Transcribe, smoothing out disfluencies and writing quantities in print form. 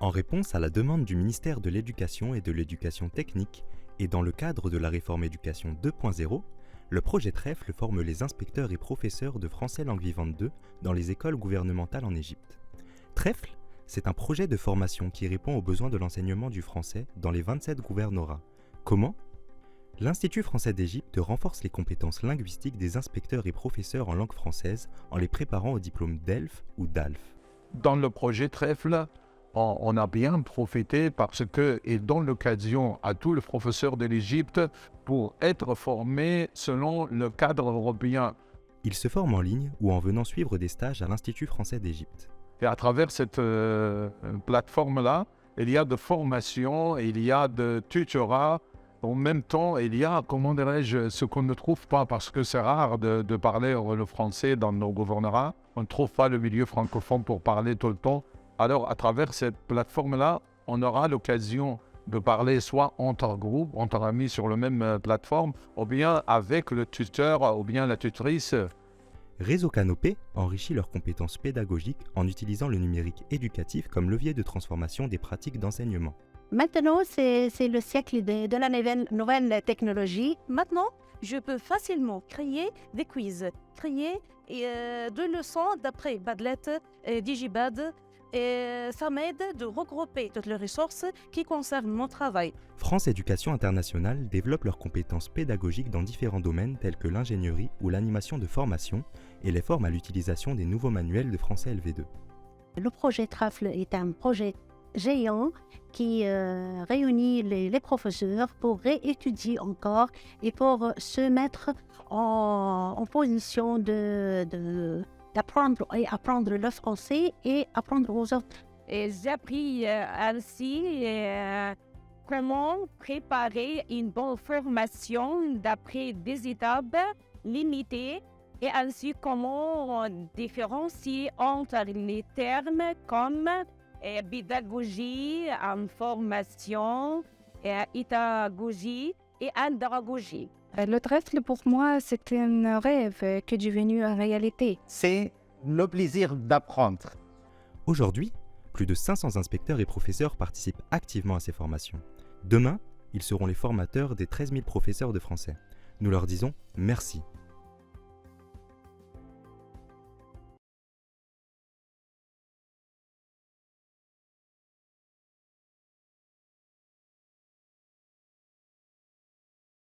En réponse à la demande du ministère de l'Éducation et de l'Éducation technique, et dans le cadre de la réforme éducation 2.0, le projet Trèfle forme les inspecteurs et professeurs de français langue vivante 2 dans les écoles gouvernementales en Égypte. Trèfle, c'est un projet de formation qui répond aux besoins de l'enseignement du français dans les 27 gouvernorats. Comment ? L'Institut français d'Égypte renforce les compétences linguistiques des inspecteurs et professeurs en langue française en les préparant au diplôme d'ELF ou d'ALF. Dans le projet Trèfle, on a bien profité parce qu'il donne l'occasion à tous les professeurs de l'Égypte pour être formés selon le cadre européen. Ils se forment en ligne ou en venant suivre des stages à l'Institut français d'Égypte. Et à travers cette plateforme-là, il y a de formation, il y a de tutorat. En même temps, il y a, comment dirais-je, ce qu'on ne trouve pas, parce que c'est rare de parler le français dans nos gouvernorats. On ne trouve pas le milieu francophone pour parler tout le temps. Alors, à travers cette plateforme-là, on aura l'occasion de parler soit entre groupes, entre amis sur la même plateforme, ou bien avec le tuteur ou bien la tutrice. Réseau Canopé enrichit leurs compétences pédagogiques en utilisant le numérique éducatif comme levier de transformation des pratiques d'enseignement. Maintenant, c'est le siècle de la nouvelle technologie. Maintenant, je peux facilement créer des quiz, créer des leçons d'après Padlet, Digibad. Et ça m'aide de regrouper toutes les ressources qui concernent mon travail. France Éducation Internationale développe leurs compétences pédagogiques dans différents domaines tels que l'ingénierie ou l'animation de formation et les forme à l'utilisation des nouveaux manuels de français LV2. Le projet Trèfle est un projet géant qui réunit les professeurs pour réétudier encore et pour se mettre en position d'apprendre et apprendre le français et apprendre aux autres. Et j'ai appris ainsi comment préparer une bonne formation d'après des étapes limitées et ainsi comment différencier entre les termes comme pédagogie, information, pédagogie et andragogie. Le Trèfle, pour moi, c'est un rêve qui est devenu une réalité. C'est le plaisir d'apprendre. Aujourd'hui, plus de 500 inspecteurs et professeurs participent activement à ces formations. Demain, ils seront les formateurs des 13 000 professeurs de français. Nous leur disons merci.